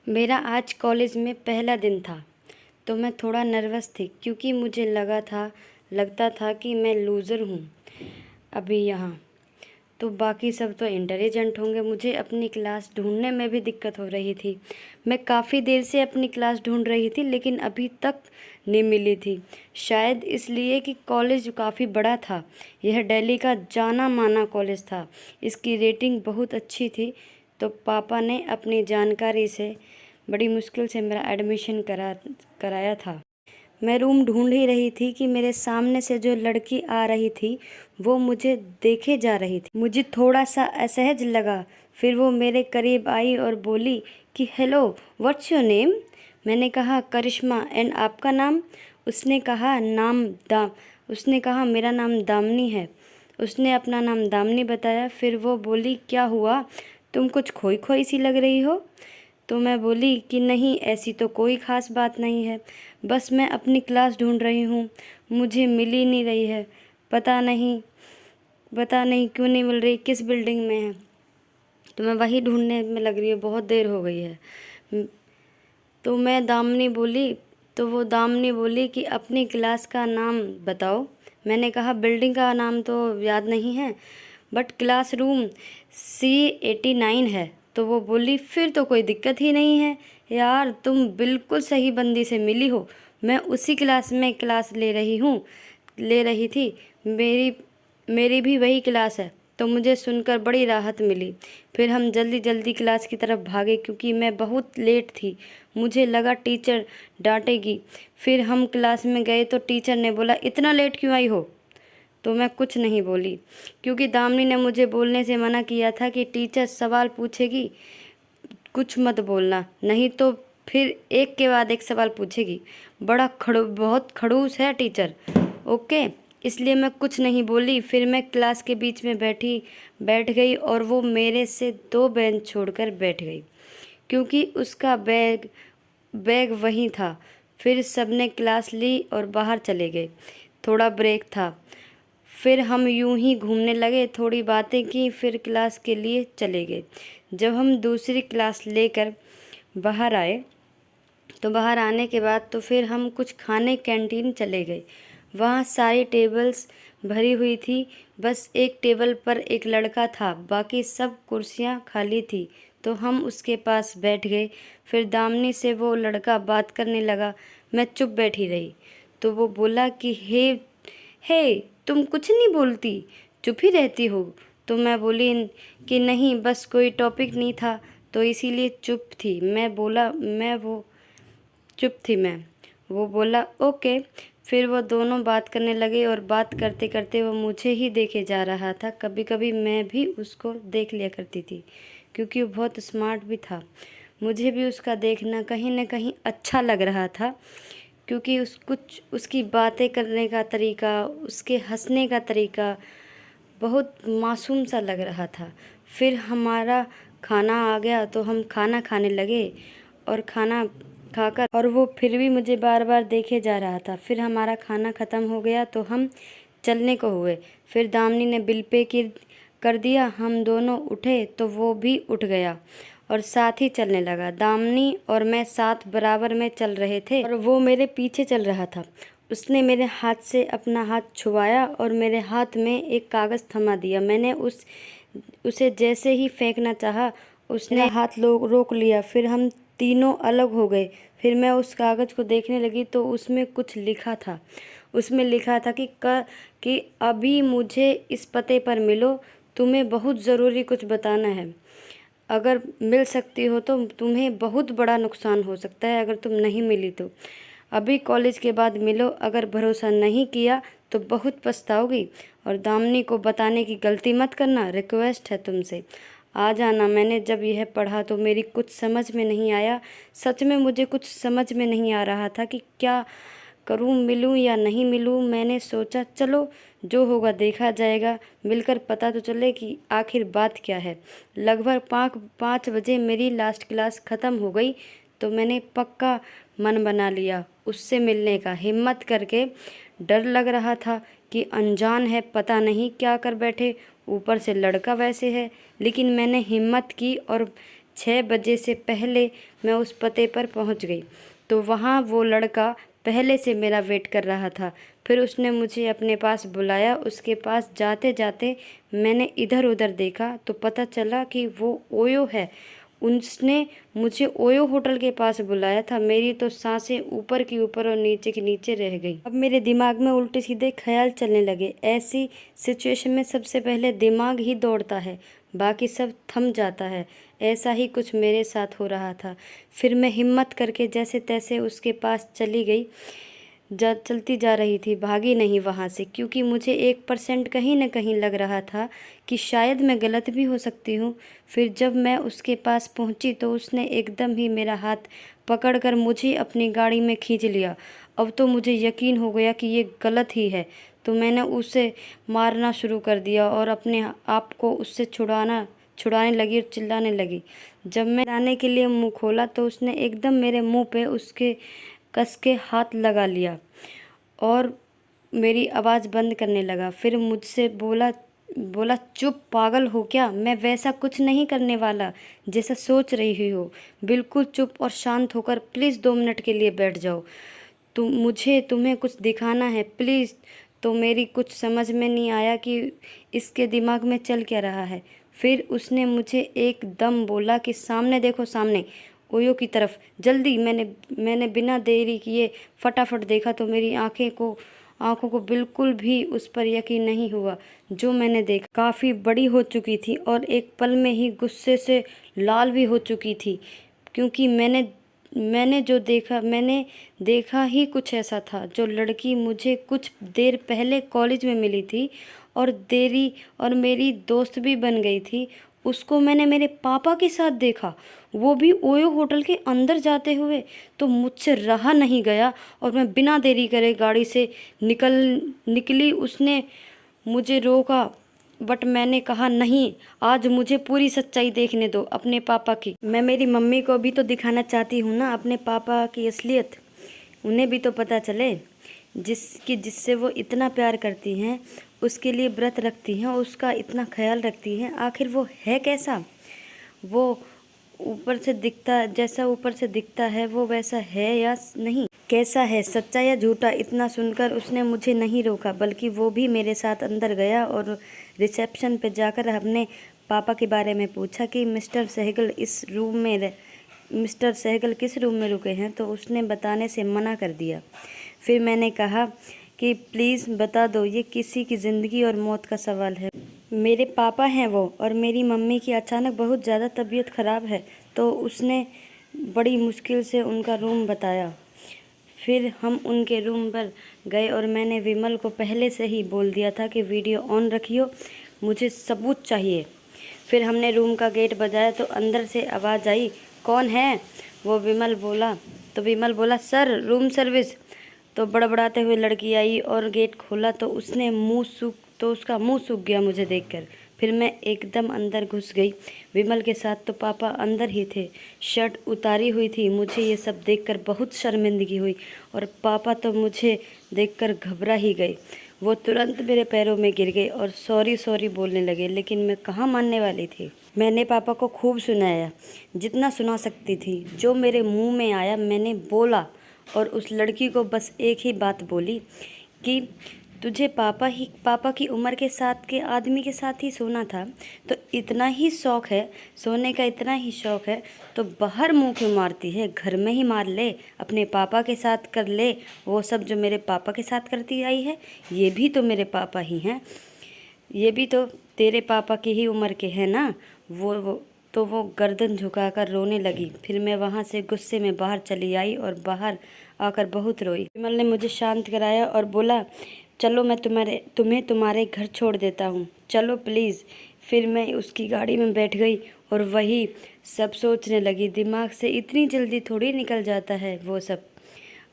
मेरा आज कॉलेज में पहला दिन था तो मैं थोड़ा नर्वस थी क्योंकि मुझे लगता था कि मैं लूज़र हूँ अभी यहाँ। तो बाकी सब तो इंटेलिजेंट होंगे। मुझे अपनी क्लास ढूंढने में भी दिक्कत हो रही थी। मैं काफ़ी देर से अपनी क्लास ढूंढ रही थी लेकिन अभी तक नहीं मिली थी। शायद इसलिए कि कॉलेज काफ़ी बड़ा था। यह दिल्ली का जाना माना कॉलेज था। इसकी रेटिंग बहुत अच्छी थी। तो पापा ने अपनी जानकारी से बड़ी मुश्किल से मेरा एडमिशन कराया था। मैं रूम ढूंढ ही रही थी कि मेरे सामने से जो लड़की आ रही थी वो मुझे देखे जा रही थी। मुझे थोड़ा सा असहज लगा। फिर वो मेरे करीब आई और बोली कि हेलो, व्हाट्स योर नेम। मैंने कहा करिश्मा। एंड आपका नाम? उसने कहा मेरा नाम दामिनी है। उसने अपना नाम दामिनी बताया। फिर वो बोली क्या हुआ, तुम कुछ खोई खोई सी लग रही हो। तो मैं बोली कि नहीं, ऐसी तो कोई ख़ास बात नहीं है, बस मैं अपनी क्लास ढूंढ रही हूँ, मुझे मिल ही नहीं रही है। पता नहीं क्यों नहीं मिल रही, किस बिल्डिंग में है। तो मैं वही ढूंढने में लग रही है, बहुत देर हो गई है। तो मैं दामिनी बोली तो वो दामिनी बोली कि अपनी क्लास का नाम बताओ। मैंने कहा बिल्डिंग का नाम तो याद नहीं है बट क्लासरूम C89 है। तो वो बोली फिर तो कोई दिक्कत ही नहीं है यार, तुम बिल्कुल सही बंदी से मिली हो। मैं उसी क्लास में क्लास ले रही थी। मेरी मेरी भी वही क्लास है। तो मुझे सुनकर बड़ी राहत मिली। फिर हम जल्दी जल्दी क्लास की तरफ भागे क्योंकि मैं बहुत लेट थी। मुझे लगा टीचर डांटेगी। फिर हम क्लास में गए तो टीचर ने बोला इतना लेट क्यों आई हो। तो मैं कुछ नहीं बोली क्योंकि दामिनी ने मुझे बोलने से मना किया था कि टीचर सवाल पूछेगी, कुछ मत बोलना, नहीं तो फिर एक के बाद एक सवाल पूछेगी। बहुत खड़ूस है टीचर। ओके, इसलिए मैं कुछ नहीं बोली। फिर मैं क्लास के बीच में बैठ गई और वो मेरे से 2 बेंच छोड़कर बैठ गई क्योंकि उसका बैग वहीं था। फिर सबने क्लास ली और बाहर चले गए। थोड़ा ब्रेक था। फिर हम यूं ही घूमने लगे, थोड़ी बातें की, फिर क्लास के लिए चले गए। जब हम दूसरी क्लास लेकर बाहर आए तो बाहर आने के बाद तो फिर हम कुछ खाने कैंटीन चले गए। वहाँ सारी टेबल्स भरी हुई थी। बस एक टेबल पर एक लड़का था, बाकी सब कुर्सियाँ खाली थी। तो हम उसके पास बैठ गए। फिर दामिनी से वो लड़का बात करने लगा। मैं चुप बैठी रही। तो वो बोला कि हे, तुम कुछ नहीं बोलती, चुप ही रहती हो। तो मैं बोली कि नहीं, बस कोई टॉपिक नहीं था तो इसीलिए चुप थी। मैं वो बोला ओके। फिर वो दोनों बात करने लगे और बात करते करते वो मुझे ही देखे जा रहा था। कभी कभी मैं भी उसको देख लिया करती थी क्योंकि वो बहुत स्मार्ट भी था। मुझे भी उसका देखना कहीं ना कहीं अच्छा लग रहा था क्योंकि उसकी बातें करने का तरीका, उसके हंसने का तरीका बहुत मासूम सा लग रहा था। फिर हमारा खाना आ गया तो हम खाना खाने लगे और खाना खाकर और वो फिर भी मुझे बार बार देखे जा रहा था। फिर हमारा खाना ख़त्म हो गया तो हम चलने को हुए। फिर दामिनी ने बिल पे कर दिया। हम दोनों उठे तो वो भी उठ गया और साथ ही चलने लगा। दामिनी और मैं साथ बराबर में चल रहे थे और वो मेरे पीछे चल रहा था। उसने मेरे हाथ से अपना हाथ छुआया और मेरे हाथ में एक कागज़ थमा दिया। मैंने उसे जैसे ही फेंकना चाहा, उसने हाथ रोक लिया। फिर हम तीनों अलग हो गए। फिर मैं उस कागज़ को देखने लगी तो उसमें कुछ लिखा था। उसमें लिखा था कि अभी मुझे इस पते पर मिलो, तुम्हें बहुत ज़रूरी कुछ बताना है। अगर मिल सकती हो तो तुम्हें बहुत बड़ा नुकसान हो सकता है अगर तुम नहीं मिली तो। अभी कॉलेज के बाद मिलो, अगर भरोसा नहीं किया तो बहुत पछताओगी। और दामिनी को बताने की गलती मत करना, रिक्वेस्ट है तुमसे। आ जाना। मैंने जब यह पढ़ा तो मेरी कुछ समझ में नहीं आया। सच में मुझे कुछ समझ में नहीं आ रहा था कि क्या करूं, मिलूं या नहीं मिलूं। मैंने सोचा चलो जो होगा देखा जाएगा, मिलकर पता तो चले कि आखिर बात क्या है। लगभग 5 बजे मेरी लास्ट क्लास ख़त्म हो गई तो मैंने पक्का मन बना लिया उससे मिलने का। हिम्मत करके, डर लग रहा था कि अनजान है, पता नहीं क्या कर बैठे, ऊपर से लड़का वैसे है। लेकिन मैंने हिम्मत की और 6 बजे से पहले मैं उस पते पर पहुंच गई तो वहां वो लड़का पहले से मेरा वेट कर रहा था। फिर उसने मुझे अपने पास बुलाया। उसके पास जाते जाते मैंने इधर उधर देखा तो पता चला कि वो ओयो है। उसने मुझे ओयो होटल के पास बुलाया था। मेरी तो सांसें ऊपर की ऊपर और नीचे की नीचे रह गई। अब मेरे दिमाग में उल्टे सीधे ख्याल चलने लगे। ऐसी सिचुएशन में सबसे पहले दिमाग ही दौड़ता है, बाकी सब थम जाता है। ऐसा ही कुछ मेरे साथ हो रहा था। फिर मैं हिम्मत करके जैसे तैसे उसके पास चली गई। चलती जा रही थी, भागी नहीं वहाँ से, क्योंकि मुझे 1% कहीं न कहीं लग रहा था कि शायद मैं गलत भी हो सकती हूँ। फिर जब मैं उसके पास पहुँची तो उसने एकदम ही मेरा हाथ पकड़कर मुझे अपनी गाड़ी में खींच लिया। अब तो मुझे यकीन हो गया कि ये गलत ही है, तो मैंने उसे मारना शुरू कर दिया और अपने आप को उससे छुड़ाने लगी और चिल्लाने लगी। जब मैं चिल्लाने के लिए मुँह खोला तो उसने एकदम मेरे मुँह पे उसके कस के हाथ लगा लिया और मेरी आवाज़ बंद करने लगा। फिर मुझसे बोला बोला चुप, पागल हो क्या? मैं वैसा कुछ नहीं करने वाला जैसा सोच रही हो। बिल्कुल चुप और शांत होकर प्लीज़ 2 मिनट के लिए बैठ जाओ। तुम्हें कुछ दिखाना है प्लीज़। तो मेरी कुछ समझ में नहीं आया कि इसके दिमाग में चल क्या रहा है। फिर उसने मुझे एकदम बोला कि सामने देखो, सामने ओयो की तरफ जल्दी। मैंने बिना देरी किए फटाफट देखा तो मेरी आंखों को बिल्कुल भी उस पर यकीन नहीं हुआ। जो मैंने देखा काफ़ी बड़ी हो चुकी थी और एक पल में ही गुस्से से लाल भी हो चुकी थी, क्योंकि मैंने देखा ही कुछ ऐसा था। जो लड़की मुझे कुछ देर पहले कॉलेज में मिली थी और मेरी दोस्त भी बन गई थी, उसको मैंने मेरे पापा के साथ देखा, वो भी ओयो होटल के अंदर जाते हुए। तो मुझसे रहा नहीं गया और मैं बिना देरी करे गाड़ी से निकली। उसने मुझे रोका, बट मैंने कहा नहीं, आज मुझे पूरी सच्चाई देखने दो अपने पापा की। मैं मेरी मम्मी को भी तो दिखाना चाहती हूँ ना अपने पापा की असलियत। उन्हें भी तो पता चले जिससे वो इतना प्यार करती हैं, उसके लिए व्रत रखती हैं, उसका इतना ख्याल रखती हैं। आखिर वो है कैसा? वो ऊपर से दिखता है वो वैसा है या नहीं? कैसा है, सच्चा या झूठा? इतना सुनकर उसने मुझे नहीं रोका, बल्कि वो भी मेरे साथ अंदर गया और रिसेप्शन पे जाकर अपने पापा के बारे में पूछा कि मिस्टर सहगल किस रूम में रुके हैं। तो उसने बताने से मना कर दिया। फिर मैंने कहा कि प्लीज़ बता दो, ये किसी की ज़िंदगी और मौत का सवाल है। मेरे पापा हैं वो, और मेरी मम्मी की अचानक बहुत ज़्यादा तबीयत ख़राब है। तो उसने बड़ी मुश्किल से उनका रूम बताया। फिर हम उनके रूम पर गए और मैंने विमल को पहले से ही बोल दिया था कि वीडियो ऑन रखियो, मुझे सबूत चाहिए। फिर हमने रूम का गेट बजाया तो अंदर से आवाज़ आई, कौन है? विमल बोला सर, रूम सर्विस। तो बड़बड़ाते हुए लड़की आई और गेट खोला तो उसका मुंह सूख गया मुझे देखकर। फिर मैं एकदम अंदर घुस गई। विमल के साथ तो पापा अंदर ही थे, शर्ट उतारी हुई थी। मुझे ये सब देखकर बहुत शर्मिंदगी हुई और पापा तो मुझे देखकर घबरा ही गए। वो तुरंत मेरे पैरों में गिर गए और सॉरी सॉरी बोलने लगे, लेकिन मैं कहाँ मानने वाली थी। मैंने पापा को खूब सुनाया, जितना सुना सकती थी। जो मेरे मुंह में आया मैंने बोला और उस लड़की को बस एक ही बात बोली कि तुझे पापा की उम्र के साथ के आदमी के साथ ही सोना था, तो इतना ही शौक़ है, सोने का इतना ही शौक़ है तो बाहर मुंह क्यों मारती है? घर में ही मार ले, अपने पापा के साथ कर ले वो सब जो मेरे पापा के साथ करती आई है। ये भी तो मेरे पापा ही हैं, ये भी तो तेरे पापा की ही उम्र के हैं ना। वो गर्दन झुकाकर रोने लगी। फिर मैं वहाँ से गुस्से में बाहर चली आई और बाहर आकर बहुत रोई। विमल ने मुझे शांत कराया और बोला, चलो मैं तुम्हें तुम्हारे घर छोड़ देता हूँ, चलो प्लीज़। फिर मैं उसकी गाड़ी में बैठ गई और वही सब सोचने लगी। दिमाग से इतनी जल्दी थोड़ी निकल जाता है वो सब।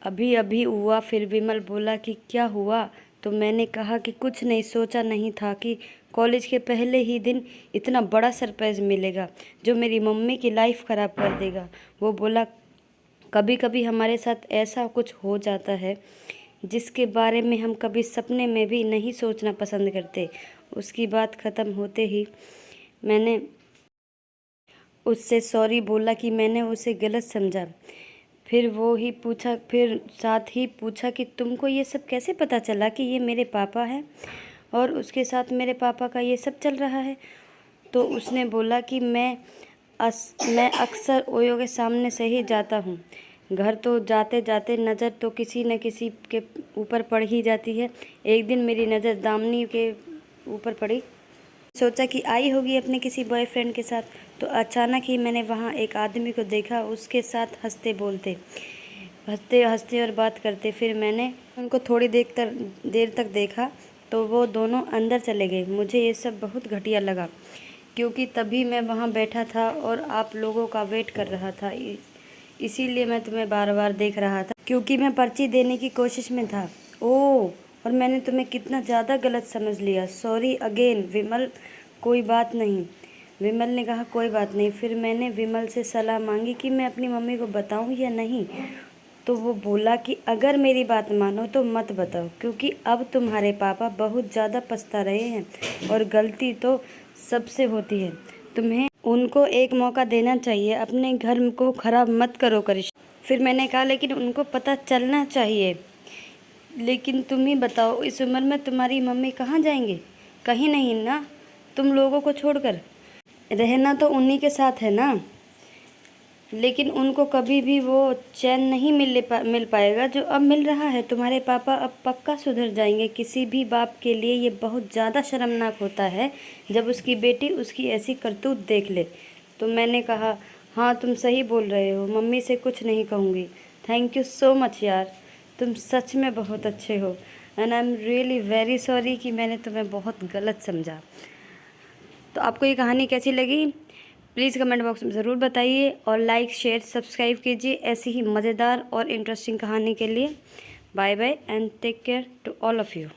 अभी अभी हुआ। फिर विमल बोला कि क्या हुआ? तो मैंने कहा कि कुछ नहीं, सोचा नहीं था कि कॉलेज के पहले ही दिन इतना बड़ा सरप्राइज़ मिलेगा जो मेरी मम्मी की लाइफ ख़राब कर देगा। वो बोला, कभी कभी हमारे साथ ऐसा कुछ हो जाता है जिसके बारे में हम कभी सपने में भी नहीं सोचना पसंद करते। उसकी बात ख़त्म होते ही मैंने उससे सॉरी बोला कि मैंने उसे गलत समझा। फिर साथ ही पूछा कि तुमको ये सब कैसे पता चला कि ये मेरे पापा हैं और उसके साथ मेरे पापा का ये सब चल रहा है। तो उसने बोला कि मैं अक्सर ओयो के सामने से ही जाता हूँ। घर तो जाते जाते नज़र तो किसी न किसी के ऊपर पड़ ही जाती है। एक दिन मेरी नज़र दामिनी के ऊपर पड़ी। सोचा कि आई होगी अपने किसी बॉयफ्रेंड के साथ, तो अचानक ही मैंने वहाँ एक आदमी को देखा, उसके साथ हंसते हंसते और बात करते। फिर मैंने उनको थोड़ी देर तक देखा तो वो दोनों अंदर चले गए। मुझे ये सब बहुत घटिया लगा क्योंकि तभी मैं वहाँ बैठा था और आप लोगों का वेट कर रहा था। इसीलिए मैं तुम्हें बार बार देख रहा था क्योंकि मैं पर्ची देने की कोशिश में था। ओह, और मैंने तुम्हें कितना ज़्यादा गलत समझ लिया। सॉरी अगेन विमल। कोई बात नहीं, विमल ने कहा कोई बात नहीं। फिर मैंने विमल से सलाह मांगी कि मैं अपनी मम्मी को बताऊं या नहीं। तो वो बोला कि अगर मेरी बात मानो तो मत बताओ क्योंकि अब तुम्हारे पापा बहुत ज़्यादा पछता रहे हैं और गलती तो सबसे होती है। तुम्हें उनको एक मौका देना चाहिए, अपने घर को ख़राब मत करो करिश्मा। फिर मैंने कहा लेकिन उनको पता चलना चाहिए। लेकिन तुम ही बताओ, इस उम्र में तुम्हारी मम्मी कहाँ जाएंगे? कहीं नहीं ना, तुम लोगों को छोड़कर। रहना तो उन्हीं के साथ है ना, लेकिन उनको कभी भी वो चैन नहीं मिल पाएगा जो अब मिल रहा है। तुम्हारे पापा अब पक्का सुधर जाएंगे। किसी भी बाप के लिए ये बहुत ज़्यादा शर्मनाक होता है जब उसकी बेटी उसकी ऐसी करतूत देख ले। तो मैंने कहा हाँ तुम सही बोल रहे हो, मम्मी से कुछ नहीं कहूँगी। थैंक यू सो मच यार, तुम सच में बहुत अच्छे हो and I am really very sorry कि मैंने तुम्हें बहुत गलत समझा। तो आपको ये कहानी कैसी लगी प्लीज़ कमेंट बॉक्स में ज़रूर बताइए और लाइक शेयर सब्सक्राइब कीजिए ऐसी ही मज़ेदार और इंटरेस्टिंग कहानी के लिए। Bye bye and take care to all of you.